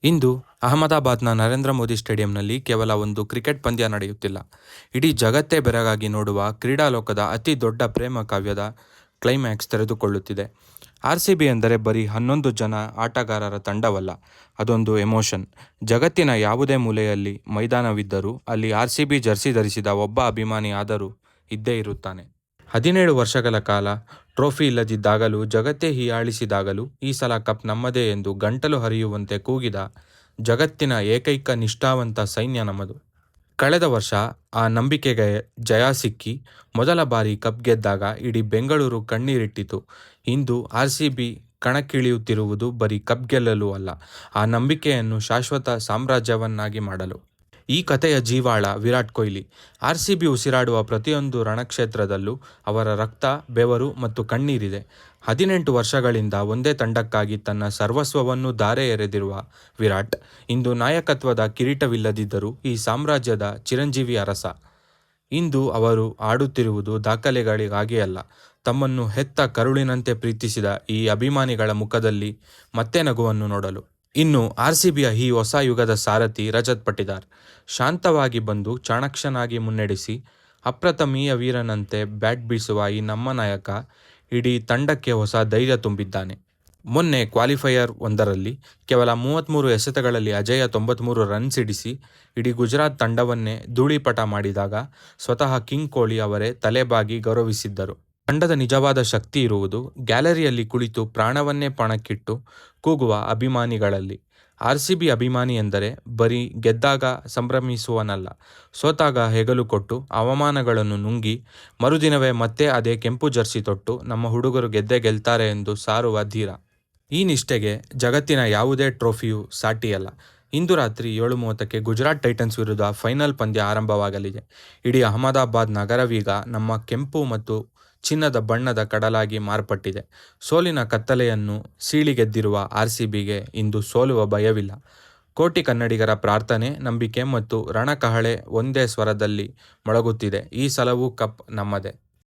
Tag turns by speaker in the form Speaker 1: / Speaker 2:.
Speaker 1: ಇಂದು ಅಹಮದಾಬಾದ್ನ ನರೇಂದ್ರ ಮೋದಿ ಸ್ಟೇಡಿಯಂನಲ್ಲಿ ಕೇವಲ ಒಂದು ಕ್ರಿಕೆಟ್ ಪಂದ್ಯ ನಡೆಯುತ್ತಿಲ್ಲ. ಇಡೀ ಜಗತ್ತೇ ಬೆರಗಾಗಿ ನೋಡುವ ಕ್ರೀಡಾಲೋಕದ ಅತಿ ದೊಡ್ಡ ಪ್ರೇಮ ಕಾವ್ಯದ ಕ್ಲೈಮ್ಯಾಕ್ಸ್ ತೆರೆದುಕೊಳ್ಳುತ್ತಿದೆ. RCB ಎಂದರೆ ಬರೀ 11 ಜನ ಆಟಗಾರರ ತಂಡವಲ್ಲ, ಅದೊಂದು ಎಮೋಷನ್. ಜಗತ್ತಿನ ಯಾವುದೇ ಮೂಲೆಯಲ್ಲಿ ಮೈದಾನವಿದ್ದರೂ ಅಲ್ಲಿ RCB ಜರ್ಸಿ ಧರಿಸಿದ ಒಬ್ಬ ಅಭಿಮಾನಿ ಆದರೂ ಇದ್ದೇ ಇರುತ್ತಾನೆ. 17 ವರ್ಷಗಳ ಕಾಲ ಟ್ರೋಫಿ ಇಲ್ಲದಿದ್ದಾಗಲೂ, ಜಗತ್ತೇ ಹೀಯಾಳಿಸಿದಾಗಲೂ ಈ ಸಲ ಕಪ್ ನಮ್ಮದೇ ಎಂದು ಗಂಟಲು ಹರಿಯುವಂತೆ ಕೂಗಿದ ಜಗತ್ತಿನ ಏಕೈಕ ನಿಷ್ಠಾವಂತ ಸೈನ್ಯ ನಮ್ಮದು. ಕಳೆದ ವರ್ಷ ಆ ನಂಬಿಕೆಗೆ ಜಯ ಸಿಕ್ಕಿ ಮೊದಲ ಬಾರಿ ಕಪ್ ಗೆದ್ದಾಗ ಇಡೀ ಬೆಂಗಳೂರು ಕಣ್ಣೀರಿಟ್ಟಿತು. ಇಂದು RCB ಕಣಕ್ಕಿಳಿಯುತ್ತಿರುವುದು ಬರೀ ಕಪ್ ಗೆಲ್ಲಲು ಅಲ್ಲ, ಆ ನಂಬಿಕೆಯನ್ನು ಶಾಶ್ವತ ಸಾಮ್ರಾಜ್ಯವನ್ನಾಗಿ ಮಾಡಲು. ಈ ಕಥೆಯ ಜೀವಾಳ ವಿರಾಟ್ ಕೊಹ್ಲಿ. RCB ಉಸಿರಾಡುವ ಪ್ರತಿಯೊಂದು ರಣಕ್ಷೇತ್ರದಲ್ಲೂ ಅವರ ರಕ್ತ, ಬೆವರು ಮತ್ತು ಕಣ್ಣೀರಿದೆ. 18 ವರ್ಷಗಳಿಂದ ಒಂದೇ ತಂಡಕ್ಕಾಗಿ ತನ್ನ ಸರ್ವಸ್ವವನ್ನು ಧಾರೆ ಎರೆದಿರುವ ವಿರಾಟ್, ಇಂದು ನಾಯಕತ್ವದ ಕಿರೀಟವಿಲ್ಲದಿದ್ದರೂ ಈ ಸಾಮ್ರಾಜ್ಯದ ಚಿರಂಜೀವಿ ಅರಸ. ಇಂದು ಅವರು ಆಡುತ್ತಿರುವುದು ದಾಖಲೆಗಳಿಗಾಗಿ ಅಲ್ಲ, ತಮ್ಮನ್ನು ಹೆತ್ತ ಕರುಳಿನಂತೆ ಪ್ರೀತಿಸಿದ ಈ ಅಭಿಮಾನಿಗಳ ಮುಖದಲ್ಲಿ ಮತ್ತೆ ನಗುವನ್ನು ನೋಡಲು. ಇನ್ನು RCBಯ ಈ ಹೊಸ ಯುಗದ ಸಾರಥಿ ರಜತ್ ಪಟಿದಾರ್. ಶಾಂತವಾಗಿ ಬಂದು ಚಾಣಾಕ್ಷನಾಗಿ ಮುನ್ನಡೆಸಿ ಅಪ್ರತಿಮೀಯ ವೀರನಂತೆ ಬ್ಯಾಟ್ ಬೀಸುವ ಈ ನಮ್ಮ ನಾಯಕ ಇಡೀ ತಂಡಕ್ಕೆ ಹೊಸ ಧೈರ್ಯ ತುಂಬಿದ್ದಾನೆ. ಮೊನ್ನೆ ಕ್ವಾಲಿಫೈಯರ್ ಒಂದರಲ್ಲಿ ಕೇವಲ 33 ಎಸೆತಗಳಲ್ಲಿ ಅಜೇಯ 93 ರನ್ ಸಿಡಿಸಿ ಇಡೀ ಗುಜರಾತ್ ತಂಡವನ್ನೇ ಧೂಳಿಪಟ ಮಾಡಿದಾಗ ಸ್ವತಃ ಕಿಂಗ್ ಕೊಹ್ಲಿ ಅವರೇ ತಲೆಬಾಗಿ ಗೌರವಿಸಿದ್ದರು. ತಂಡದ ನಿಜವಾದ ಶಕ್ತಿ ಇರುವುದು ಗ್ಯಾಲರಿಯಲ್ಲಿ ಕುಳಿತು ಪ್ರಾಣವನ್ನೇ ಪಣಕ್ಕಿಟ್ಟು ಕೂಗುವ ಅಭಿಮಾನಿಗಳಲ್ಲಿ. RCB ಅಭಿಮಾನಿ ಎಂದರೆ ಬರೀ ಗೆದ್ದಾಗ ಸಂಭ್ರಮಿಸುವನಲ್ಲ, ಸೋತಾಗ ಹೆಗಲು ಕೊಟ್ಟು ಅವಮಾನಗಳನ್ನು ನುಂಗಿ ಮರುದಿನವೇ ಮತ್ತೆ ಅದೇ ಕೆಂಪು ಜರ್ಸಿ ತೊಟ್ಟು ನಮ್ಮ ಹುಡುಗರು ಗೆದ್ದೇ ಗೆಲ್ತಾರೆ ಎಂದು ಸಾರುವ ಧೀರ. ಈ ನಿಷ್ಠೆಗೆ ಜಗತ್ತಿನ ಯಾವುದೇ ಟ್ರೋಫಿಯೂ ಸಾಟಿಯಲ್ಲ. ಇಂದು ರಾತ್ರಿ 7:30ಕ್ಕೆ ಗುಜರಾತ್ ಟೈಟನ್ಸ್ ವಿರುದ್ಧ ಫೈನಲ್ ಪಂದ್ಯ ಆರಂಭವಾಗಲಿದೆ. ಇಡೀ ಅಹಮದಾಬಾದ್ ನಗರವೀಗ ನಮ್ಮ ಕೆಂಪು ಮತ್ತು ಚಿನ್ನದ ಬಣ್ಣದ ಕಡಲಾಗಿ ಮಾರ್ಪಟ್ಟಿದೆ. ಸೋಲಿನ ಕತ್ತಲೆಯನ್ನು ಸೀಳಿಗೆದ್ದಿರುವ RCBಗೆ ಇಂದು ಸೋಲುವ ಭಯವಿಲ್ಲ. ಕೋಟಿ ಕನ್ನಡಿಗರ ಪ್ರಾರ್ಥನೆ, ನಂಬಿಕೆ ಮತ್ತು ರಣಕಹಳೆ ಒಂದೇ ಸ್ವರದಲ್ಲಿ ಮೊಳಗುತ್ತಿದೆ: ಈ ಸಲವೂ ಕಪ್ ನಮ್ಮದೇ.